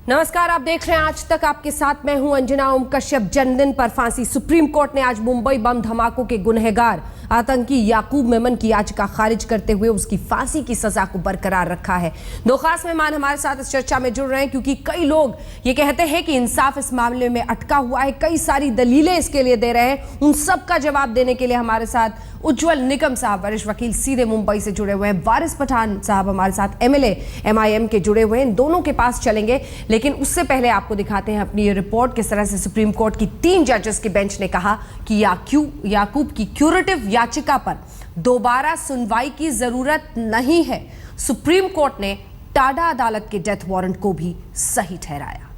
नमस्कार, आप देख रहे हैं आज तक। आपके साथ मैं हूं अंजना। ओम कश्यप जन्मदिन पर फांसी। सुप्रीम कोर्ट ने आज मुंबई बम धमाकों के गुनहगार आतंकी याकूब मेमन की याचिका खारिज करते हुए उसकी फांसी की सजा को बरकरार रखा है। दो खास मेहमान हमारे साथ इस चर्चा में जुड़ रहे हैं क्योंकि कई लोग ये कहते हैं कि इंसाफ इस मामले में अटका हुआ है। कई सारी दलीलें इसके लिए दे रहे हैं। उन सब का जवाब देने के लिए हमारे साथ उज्जवल निकम साहब, वरिष्ठ वकील, सीधे मुंबई से जुड़े हुए हैं। वारिस पठान साहब हमारे साथ, एमएलए MIM के जुड़े हुए हैं। इन दोनों के पास चलेंगे, लेकिन उससे पहले आपको दिखाते हैं अपनी ये रिपोर्ट। किस तरह से सुप्रीम कोर्ट की 3 जजेस की बेंच ने कहा कि याकूब की क्यूरेटिव याचिका पर दोबारा सुनवाई की जरूरत नहीं है। सुप्रीम कोर्ट ने टाडा अदालत के डेथ वारंट को भी सही ठहराया।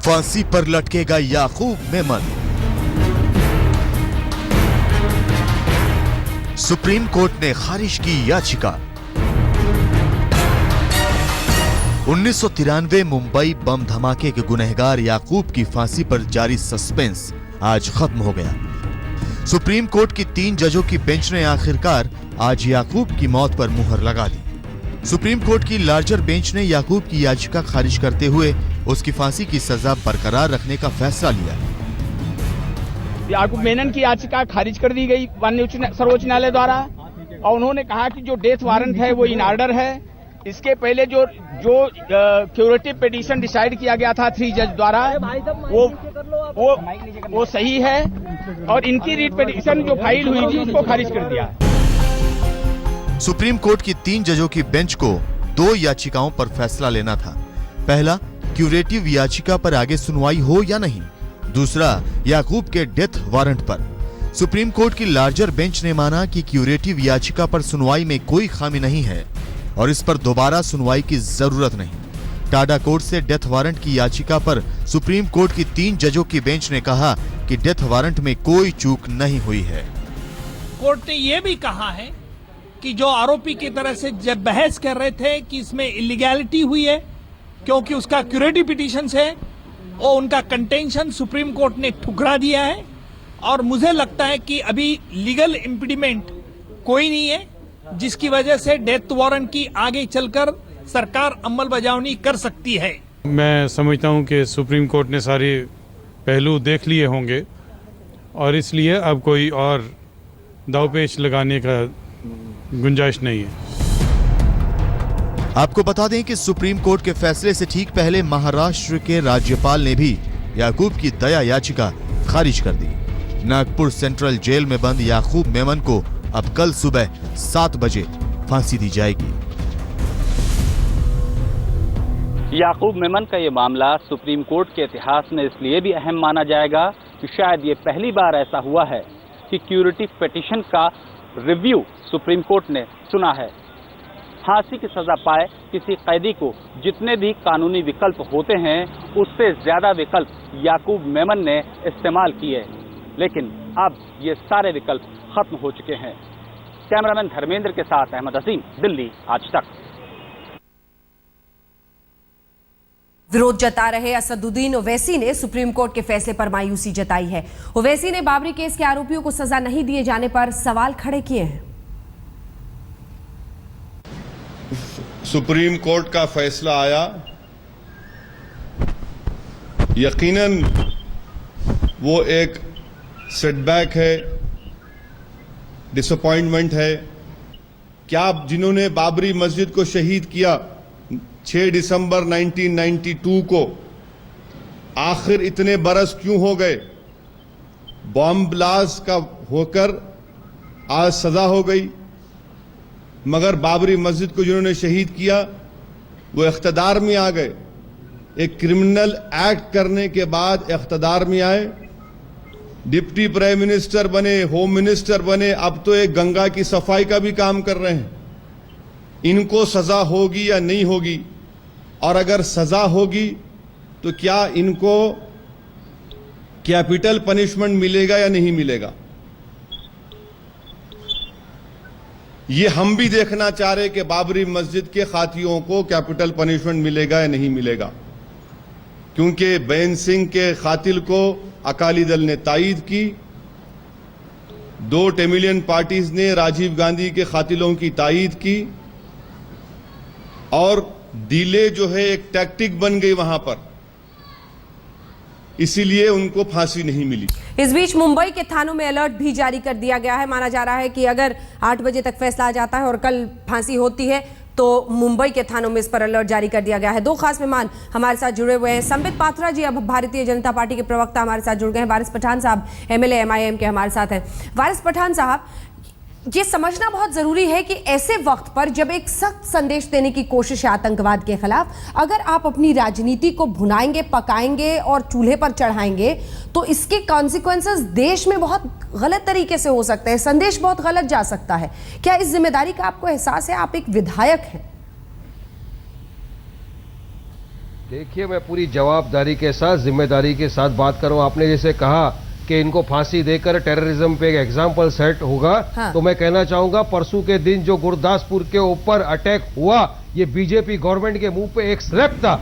फांसी पर लटकेगा याकूब मेमन। सुप्रीम कोर्ट ने खारिज की याचिका। 1993 मुंबई बम धमाके के गुनहगार याकूब की फांसी पर जारी सस्पेंस आज खत्म हो गया। सुप्रीम कोर्ट की 3 जजों की बेंच ने आखिरकार आज याकूब की मौत पर मुहर लगा दी। सुप्रीम कोर्ट की लार्जर बेंच ने याकूब की याचिका खारिज करते हुए उसकी फांसी की सजा बरकरार रखने का फैसला लिया। याकूब मेमन की याचिका खारिज कर दी गई माननीय सर्वोच्च न्यायालय द्वारा, और उन्होंने कहा कि जो डेथ वारंट है वो इन ऑर्डर है। इसके पहले जो क्यूरेटिव पिटीशन डिसाइड किया गया था 3 जज द्वारा वो सही है, और इनकी रीट पिटीशन जो फाइल हुई थी उसको खारिज कर दिया। सुप्रीम कोर्ट की 3 जजों की बेंच को 2 याचिकाओं पर फैसला लेना था। पहला, क्यूरेटिव याचिका पर आगे सुनवाई हो या नहीं। दूसरा, याकूब के डेथ वारंट पर। सुप्रीम कोर्ट की लार्जर बेंच ने माना कि क्यूरेटिव याचिका पर सुनवाई में कोई खामी नहीं है और इस पर दोबारा सुनवाई की जरूरत नहीं। टाडा कोर्ट से डेथ वारंट की याचिका पर सुप्रीम कोर्ट की 3 जजों की बेंच ने कहा कि डेथ वारंट में कोई चूक नहीं हुई है। कोर्ट ने यह भी कहा है कि जो आरोपी की तरह से जब बहस कर रहे थे कि इसमें इलीगैलिटी हुई है क्योंकि उसका क्यूरेटिव पिटीशन है, और उनका कंटेंशन सुप्रीम कोर्ट ने ठुकरा दिया है। और मुझे लगता है कि अभी लीगल इम्पीडिमेंट कोई नहीं है जिसकी वजह से डेथ वारंट की आगे चलकर सरकार अमल बजावनी कर सकती है। मैं समझता हूं कि सुप्रीम कोर्ट ने सारे पहलू देख लिए होंगे और इसलिए अब कोई और दावपेच लगाने का गुंजाइश नहीं है। आपको बता दें कि सुप्रीम कोर्ट के फैसले से ठीक पहले महाराष्ट्र के राज्यपाल ने भी याकूब की दया याचिका खारिज कर दी। नागपुर सेंट्रल जेल में बंद याकूब मेमन को अब कल सुबह 7 बजे फांसी दी जाएगी। याकूब मेमन का ये मामला सुप्रीम कोर्ट के इतिहास में इसलिए भी अहम माना जाएगा कि शायद ये पहली बार ऐसा हुआ है कि क्यूरेटिव पिटीशन का रिव्यू सुप्रीम कोर्ट ने सुना है। फांसी की सजा पाए किसी कैदी को जितने भी कानूनी विकल्प होते हैं उससे ज्यादा विकल्प याकूब मेमन ने इस्तेमाल किए, लेकिन अब ये सारे विकल्प खत्म हो चुके हैं। कैमरामैन धर्मेंद्र के साथ अहमद अजीम, दिल्ली, आज तक। विरोध जता रहे असदुद्दीन ओवैसी ने सुप्रीम कोर्ट के फैसले पर मायूसी जताई है। ओवैसी ने बाबरी केस के आरोपियों को सजा नहीं दिए जाने पर सवाल खड़े किए हैं। सुप्रीम कोर्ट का फैसला आया, यकीनन वो एक सेटबैक है, डिसअपॉइंटमेंट है। क्या जिन्होंने बाबरी मस्जिद को शहीद किया 6 दिसंबर 1992 को, आखिर इतने बरस क्यों हो गए? बॉम्ब ब्लास्ट का होकर आज सजा हो गई, मगर बाबरी मस्जिद को जिन्होंने शहीद किया वो इख्तदार में आ गए। एक क्रिमिनल एक्ट करने के बाद इख्तदार में आए, डिप्टी प्राइम मिनिस्टर बने, होम मिनिस्टर बने, अब तो एक गंगा की सफाई का भी काम कर रहे हैं। इनको सजा होगी या नहीं होगी? और अगर सजा होगी तो क्या इनको कैपिटल पनिशमेंट मिलेगा या नहीं मिलेगा? ये हम भी देखना चाह रहे कि बाबरी मस्जिद के खातियों को कैपिटल पनिशमेंट मिलेगा या नहीं मिलेगा, क्योंकि बेन सिंह के कातिल को अकाली दल ने तायीद की, दो टेमिलियन पार्टीज ने राजीव गांधी के कातिलों की तायीद की और डिले जो है एक टैक्टिक बन गई वहां पर, इसीलिए उनको फांसी नहीं मिली। इस बीच मुंबई के थानों में अलर्ट भी जारी कर दिया गया है। माना जा रहा है कि अगर 8 बजे तक फैसला आ जाता है और कल फांसी होती है तो मुंबई के थानों में इस पर अलर्ट जारी कर दिया गया है। दो खास मेहमान हमारे साथ जुड़े हुए हैं। संबित पात्रा जी अब भारतीय जनता पार्टी के प्रवक्ता हमारे साथ जुड़ गए हैं। वारिस पठान साहब एमएलए MIM के हमारे साथ हैं। वारिस पठान साहब, ये समझना बहुत जरूरी है कि ऐसे वक्त पर जब एक सख्त संदेश देने की कोशिश है आतंकवाद के खिलाफ, अगर आप अपनी राजनीति को भुनाएंगे, पकाएंगे और चूल्हे पर चढ़ाएंगे तो इसके कॉन्सिक्वेंसेस देश में बहुत गलत तरीके से हो सकते हैं, संदेश बहुत गलत जा सकता है। क्या इस जिम्मेदारी का आपको एहसास है? आप एक विधायक हैं। देखिए, मैं पूरी जवाबदारी के साथ, जिम्मेदारी के साथ बात करूं। आपने जैसे कहा कि इनको फांसी देकर टेररिज्म पे एक एग्जाम्पल सेट होगा, हाँ। तो मैं कहना चाहूंगा परसों के दिन जो गुरदासपुर के ऊपर अटैक हुआ, ये बीजेपी गवर्नमेंट के मुंह पे एक स्लैप था।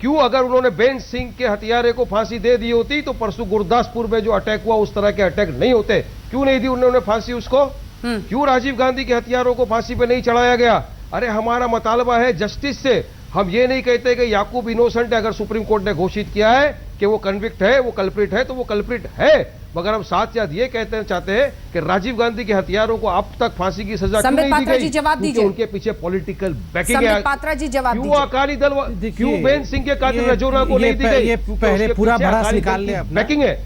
क्यों, अगर उन्होंने बेंच सिंह के हथियारे को फांसी दे दी होती तो परसों गुरदासपुर में जो अटैक हुआ उस तरह के अटैक नहीं होते। क्यों नहीं दी उन्होंने फांसी उसको? क्यों राजीव गांधी के हथियारों को फांसी पे नहीं चढ़ाया गया? अरे हमारा मुतालबा है जस्टिस से। हम ये नहीं कहते कि याकूब इनोसेंट है। अगर सुप्रीम कोर्ट ने घोषित किया है कि वो कन्विक्ट है, वो कल्प्रिट है, तो वो कल्प्रिट है, मगर हम साथ साथ ये कहते चाहते हैं कि राजीव गांधी के हथियारों को अब तक फांसी की सजा क्यों नहीं दी गई? जवाब दीजिए। उनके पीछे पॉलिटिकल बैकिंग है। पात्रा जी जवाब क्यों अकाली दल, क्यों बेंच सिंह के कातिल रजौरा को नहीं दी गई? ये पहले पूरा भड़ास निकाल ले अपना। बैकिंग है।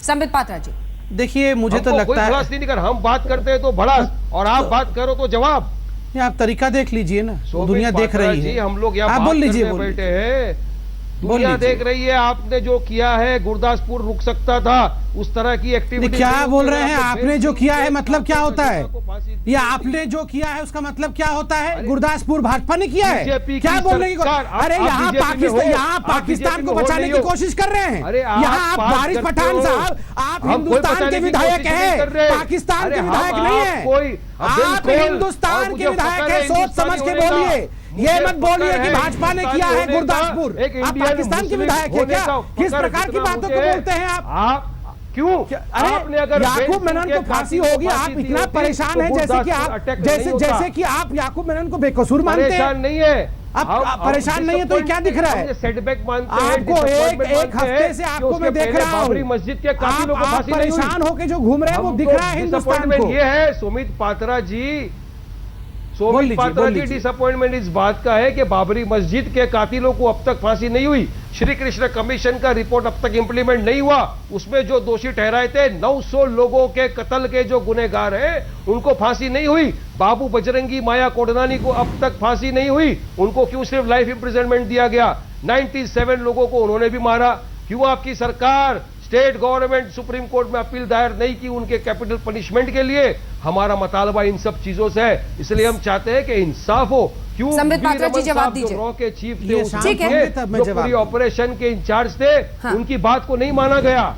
संबित पात्रा जी, देखिए, मुझे तो लगता है भड़ास नहीं कर, हम बात करते हैं तो भड़ास और आप बात करो तो जवाब। आप तरीका देख लीजिए ना, दुनिया देख रही है। हम लोग यहाँ आप बोल लीजिए, बैठे हैं, दुनिया देख रही है। आपने जो किया है, गुरदासपुर रुक सकता था, उस तरह की एक्टिविटी। क्या बोल रहे हैं? आपने जो किया है मतलब क्या होता है? ये आपने जो किया है उसका मतलब क्या होता है? गुरदासपुर भाजपा ने किया है, क्या बोलने की? अरे यहाँ पाकिस्तान को बचाने की कोशिश कर रहे हैं। यहाँ आप वारिस पठान साहब, आप हिंदुस्तान के विधायक हैं, पाकिस्तान के विधायक नहीं है। आप हिंदुस्तान के विधायक हैं, सोच समझ के बोलिए। ये मत बोलिए कि भाजपा ने किया है गुरदासपुर। आप पाकिस्तान के विधायक हैं क्या? किस प्रकार की बातों को बोलते हैं आप? क्यों? अरे याकूब मेनन को फांसी होगी, आप इतना परेशान हैं जैसे कि आप याकूब मेनन को बेकसूर मानते हैं। परेशान नहीं है, आप परेशान नहीं है तो क्या दिख रहा है सेटबैक मानते हैं। आपको एक हफ्ते से आपको मैं देख रहा हूँ, बाबरी मस्जिद के कातिलों को फांसी नहीं हुई। परेशान होके जो घूम रहे हैं वो दिख रहा है हिंदुस्तान को। ये है सुमित पात्रा जी, सुमित पात्रा जी, डिसअपॉइंटमेंट इस बात का है कि बाबरी मस्जिद के कातिलों को अब तक फांसी नहीं हुई। श्री कृष्ण कमीशन का रिपोर्ट अब तक इंप्लीमेंट नहीं हुआ। उसमें जो दोषी ठहराए थे 900 लोगों के कत्ल के जो गुनहगार हैं उनको फांसी नहीं हुई। बाबू बजरंगी माया कोडनानी को अब तक फांसी नहीं हुई। उनको क्यों सिर्फ लाइफ इंप्रिजनमेंट दिया गया? 97 लोगों को उन्होंने भी मारा। क्यों आपकी सरकार, स्टेट गवर्नमेंट सुप्रीम कोर्ट में अपील दायर नहीं की उनके कैपिटल पनिशमेंट के लिए? हमारा मुतालबा इन सब चीजों से है, इसलिए हम चाहते हैं कि इंसाफ हो। क्यों संबित पात्रा जी जवाब दीजिए। रॉ के चीफ थे, जो पूरी ऑपरेशन के इंचार्ज थे, हाँ। उनकी बात को नहीं माना गया।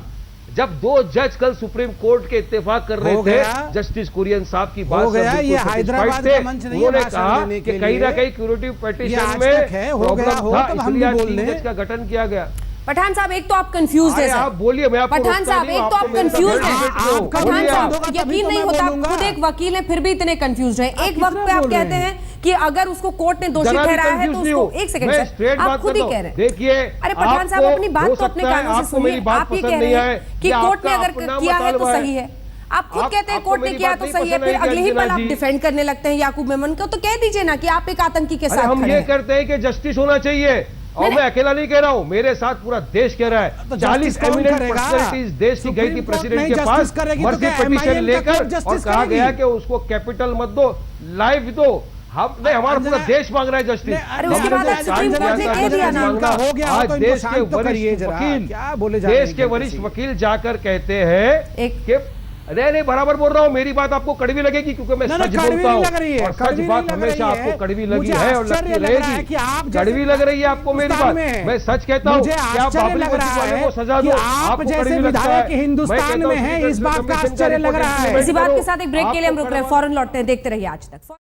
जब 2 जज कल सुप्रीम कोर्ट के इत्तेफाक कर रहे थे, जस्टिस कुरियन साहब की बात गया। ये हैदराबाद का मंच नहीं है, उन्होंने कहा कि कहीं ना कहीं क्यूरेटिव पिटीशन में प्रॉब्लम था, इसलिए 3 जज का गठन किया गया। पठान साहब, एक तो आप कंफ्यूज हैं। आप बोलिए, मैं आपको पठान साहब, एक तो आप कंफ्यूज हैं। पठान साहब, यकीन नहीं होता, खुद एक वकील हैं फिर भी इतने कंफ्यूज हैं। एक वक्त पे आप कहते हैं कि अगर उसको कोर्ट ने दोषी ठहराया है तो उसको, एक सेकंड सर, आप खुद ही कह रहे हैं। देखिए, अरे पठान साहब, अपनी बात तो अपने कानों से सुनिए। आप ये कह रहे हैं कि कोर्ट ने अगर किया है तो सही है। आप खुद कहते हैं कोर्ट ने किया तो सही है, फिर अगले ही पल आप डिफेंड करने लगते हैं याकूब मेमन को। तो कह दीजिए ना कि आप एक आतंकी के साथ हम ये करते हैं कि जस्टिस होना चाहिए, और मैं अकेला नहीं कह रहा हूं, मेरे साथ पूरा देश कह रहा है। 40 एमिनेंट पर्सनैलिटीज देश की गई थी प्रेसिडेंट के पास मर्जी पिटीशन लेकर, और कहा गया कि उसको कैपिटल मत दो, लाइफ दो। हम नहीं, हमारा पूरा देश मांग रहा है जस्टिस। उसके बाद सुप्रीम कोर्ट ने कह दिया ना, आज देश के वरिष्ठ वकील, देश के वरिष्ठ वकील जाकर कहते हैं कि नहीं बराबर बोल रहा हूँ, मेरी बात आपको कड़वी लगेगी क्योंकि मैं सच बोलता हूँ, और सच बात हमेशा आपको कड़वी लगी है और लगती रहेगी। कड़वी लग रही है आपको मेरी बात, मैं सच कहता हूँ कि आप बाबरी मस्जिद वाले को सजा दो, आपको कड़वी लगता है। हिंदुस्तान में है, इस बात का आश्चर्य लग रहा है। इसी बात के साथ एक ब्रेक के लिए हम रुक रहे हैं, फौरन लौटते हैं। देखते रहिए आज तक।